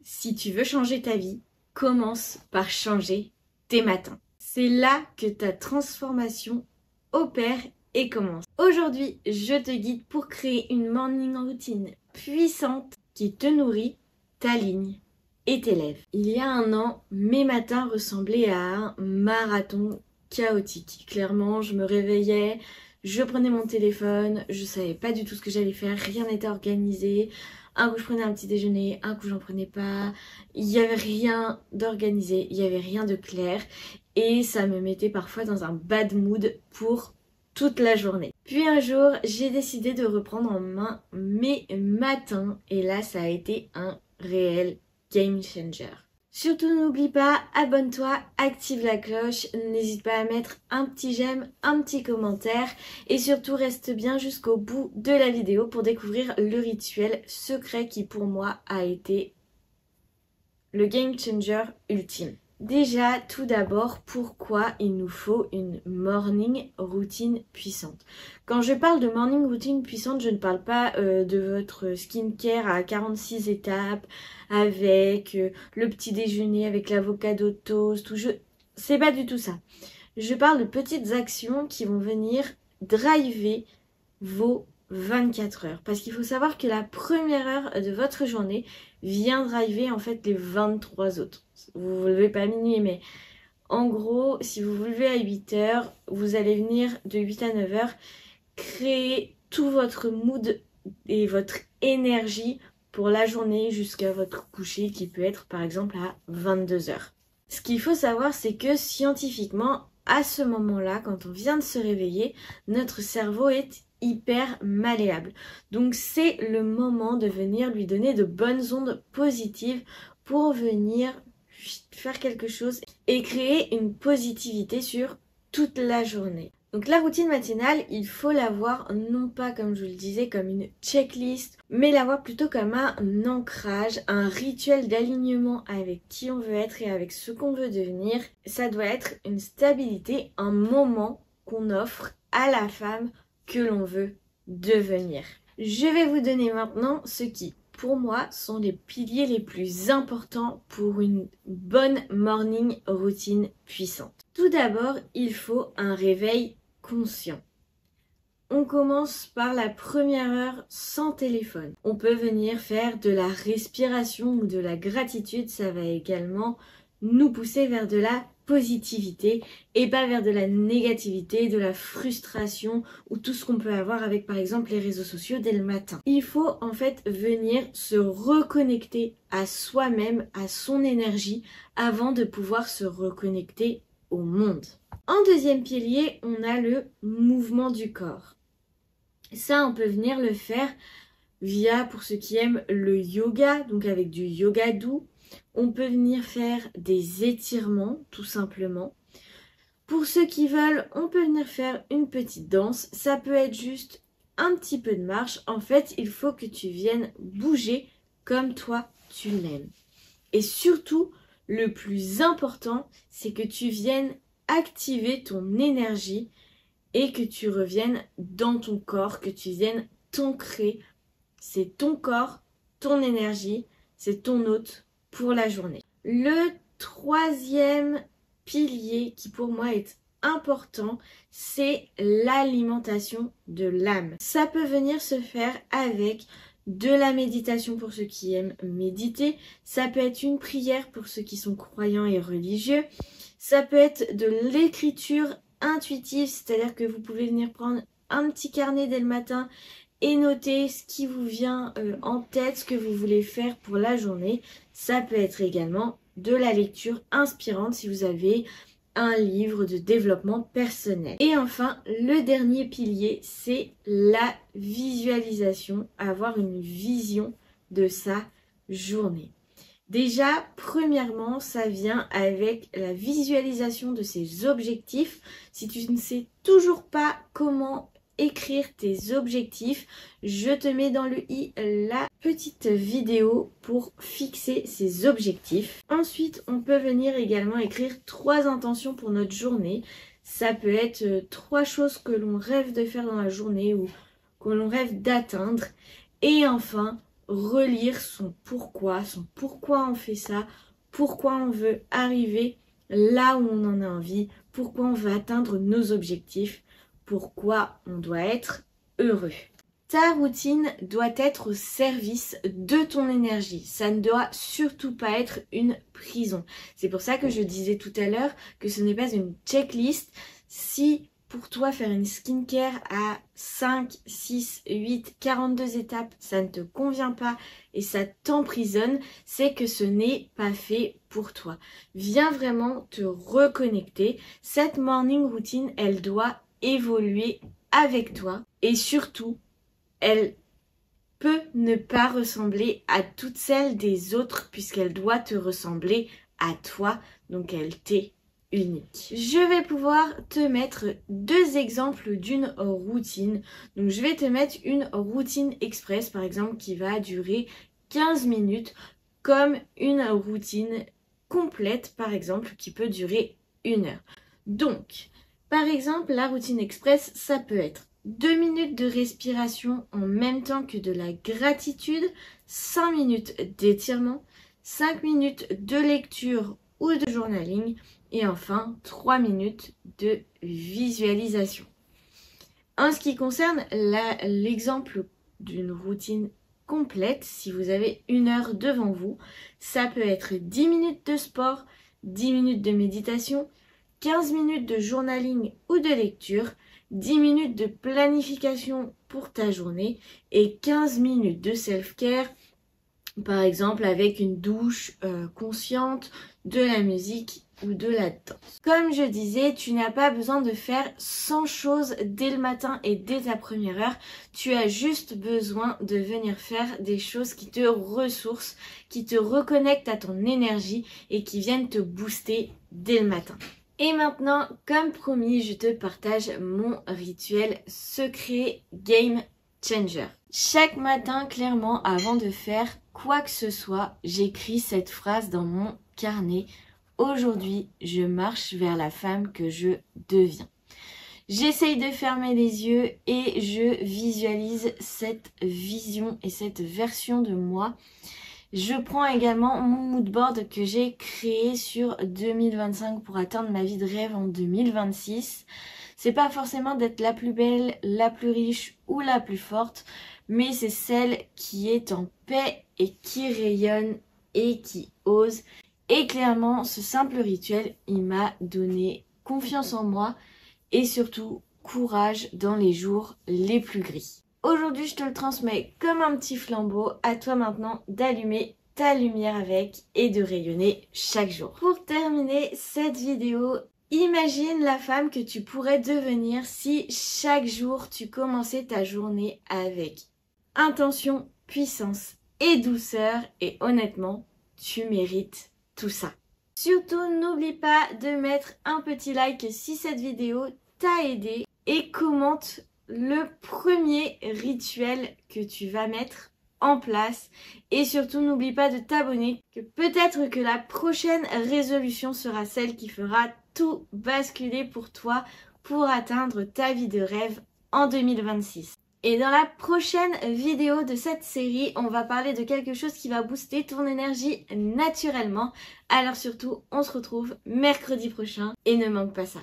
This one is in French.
Si tu veux changer ta vie, commence par changer tes matins. C'est là que ta transformation opère et commence. Aujourd'hui, je te guide pour créer une morning routine puissante qui te nourrit, t'aligne et t'élève. Il y a un an, mes matins ressemblaient à un marathon chaotique. Clairement, je me réveillais, je prenais mon téléphone, je savais pas du tout ce que j'allais faire, rien n'était organisé. Un coup je prenais un petit déjeuner, un coup j'en prenais pas. Il n'y avait rien d'organisé, il n'y avait rien de clair. Et ça me mettait parfois dans un bad mood pour toute la journée. Puis un jour, j'ai décidé de reprendre en main mes matins. Et là, ça a été un réel game changer. Surtout n'oublie pas, abonne-toi, active la cloche, n'hésite pas à mettre un petit j'aime, un petit commentaire et surtout reste bien jusqu'au bout de la vidéo pour découvrir le rituel secret qui pour moi a été le game changer ultime. Déjà, tout d'abord, pourquoi il nous faut une morning routine puissante? Quand je parle de morning routine puissante, je ne parle pas de votre skincare à 46 étapes, avec le petit déjeuner, avec l'avocado toast, c'est pas du tout ça. Je parle de petites actions qui vont venir driver vos 24 heures. Parce qu'il faut savoir que la première heure de votre journée vient driver en fait les 23 autres. Vous vous levez pas à minuit, mais en gros, si vous vous levez à 8 heures, vous allez venir de 8 à 9 heures créer tout votre mood et votre énergie pour la journée jusqu'à votre coucher qui peut être par exemple à 22 heures. Ce qu'il faut savoir, c'est que scientifiquement, à ce moment-là, quand on vient de se réveiller, notre cerveau est hyper malléable. Donc c'est le moment de venir lui donner de bonnes ondes positives pour venir faire quelque chose et créer une positivité sur toute la journée. Donc la routine matinale, il faut la voir non pas comme je vous le disais comme une checklist, mais la voir plutôt comme un ancrage, un rituel d'alignement avec qui on veut être et avec ce qu'on veut devenir. Ça doit être une stabilité, un moment qu'on offre à la femme que l'on veut devenir. Je vais vous donner maintenant ce qui, pour moi, sont les piliers les plus importants pour une bonne morning routine puissante. Tout d'abord, il faut un réveil conscient. On commence par la première heure sans téléphone. On peut venir faire de la respiration ou de la gratitude. Ça va également nous pousser vers de la positivité et pas vers de la négativité, de la frustration ou tout ce qu'on peut avoir avec par exemple les réseaux sociaux dès le matin. Il faut en fait venir se reconnecter à soi-même, à son énergie avant de pouvoir se reconnecter au monde. En deuxième pilier, on a le mouvement du corps. Ça, on peut venir le faire via, pour ceux qui aiment le yoga, donc avec du yoga doux. On peut venir faire des étirements, tout simplement. Pour ceux qui veulent, on peut venir faire une petite danse. Ça peut être juste un petit peu de marche. En fait, il faut que tu viennes bouger comme toi, tu l'aimes. Et surtout, le plus important, c'est que tu viennes activer ton énergie et que tu reviennes dans ton corps, que tu viennes t'ancrer. C'est ton corps, ton énergie, c'est ton hôte pour la journée. Le troisième pilier qui pour moi est important, c'est l'alimentation de l'âme. Ça peut venir se faire avec de la méditation pour ceux qui aiment méditer, ça peut être une prière pour ceux qui sont croyants et religieux, ça peut être de l'écriture intuitive, c'est-à-dire que vous pouvez venir prendre un petit carnet dès le matin et noter ce qui vous vient en tête, ce que vous voulez faire pour la journée. Ça peut être également de la lecture inspirante si vous avez un livre de développement personnel. Et enfin, le dernier pilier, c'est la visualisation, avoir une vision de sa journée. Déjà, premièrement, ça vient avec la visualisation de ses objectifs. Si tu ne sais toujours pas comment écrire tes objectifs, je te mets dans le i la petite vidéo pour fixer ces objectifs. Ensuite, on peut venir également écrire 3 intentions pour notre journée. Ça peut être 3 choses que l'on rêve de faire dans la journée ou que l'on rêve d'atteindre. Et enfin, relire son pourquoi on fait ça, pourquoi on veut arriver là où on en a envie, pourquoi on veut atteindre nos objectifs, pourquoi on doit être heureux. Ta routine doit être au service de ton énergie. Ça ne doit surtout pas être une prison. C'est pour ça que je disais tout à l'heure que ce n'est pas une checklist. Si pour toi faire une skincare à 5, 6, 8, 42 étapes, ça ne te convient pas et ça t'emprisonne, c'est que ce n'est pas fait pour toi. Viens vraiment te reconnecter. Cette morning routine, elle doit évoluer avec toi et surtout, elle peut ne pas ressembler à toutes celles des autres puisqu'elle doit te ressembler à toi, donc elle t'est unique. Je vais pouvoir te mettre 2 exemples d'une routine. Donc je vais te mettre une routine express par exemple qui va durer 15 minutes comme une routine complète par exemple qui peut durer 1 heure. Donc par exemple la routine express ça peut être 2 minutes de respiration en même temps que de la gratitude, 5 minutes d'étirement, 5 minutes de lecture ou de journaling et enfin 3 minutes de visualisation. En ce qui concerne l'exemple d'une routine complète, si vous avez 1 heure devant vous, ça peut être 10 minutes de sport, 10 minutes de méditation, 15 minutes de journaling ou de lecture, 10 minutes de planification pour ta journée et 15 minutes de self-care, par exemple avec une douche consciente, de la musique ou de la danse. Comme je disais, tu n'as pas besoin de faire 100 choses dès le matin et dès ta première heure. Tu as juste besoin de venir faire des choses qui te ressourcent, qui te reconnectent à ton énergie et qui viennent te booster dès le matin. Et maintenant, comme promis, je te partage mon rituel secret Game Changer. Chaque matin, clairement, avant de faire quoi que ce soit, j'écris cette phrase dans mon carnet. Aujourd'hui, je marche vers la femme que je deviens. J'essaye de fermer les yeux et je visualise cette vision et cette version de moi. Je prends également mon moodboard que j'ai créé sur 2025 pour atteindre ma vie de rêve en 2026. C'est pas forcément d'être la plus belle, la plus riche ou la plus forte, mais c'est celle qui est en paix et qui rayonne et qui ose. Et clairement, ce simple rituel, il m'a donné confiance en moi et surtout courage dans les jours les plus gris. Aujourd'hui, je te le transmets comme un petit flambeau. À toi maintenant d'allumer ta lumière avec et de rayonner chaque jour. Pour terminer cette vidéo, imagine la femme que tu pourrais devenir si chaque jour tu commençais ta journée avec intention, puissance et douceur. Et honnêtement, tu mérites tout ça. Surtout, n'oublie pas de mettre un petit like si cette vidéo t'a aidé et commente le premier rituel que tu vas mettre en place et surtout n'oublie pas de t'abonner, que peut-être que la prochaine résolution sera celle qui fera tout basculer pour toi pour atteindre ta vie de rêve en 2026. Et dans la prochaine vidéo de cette série, on va parler de quelque chose qui va booster ton énergie naturellement. Alors surtout, on se retrouve mercredi prochain et ne manque pas ça.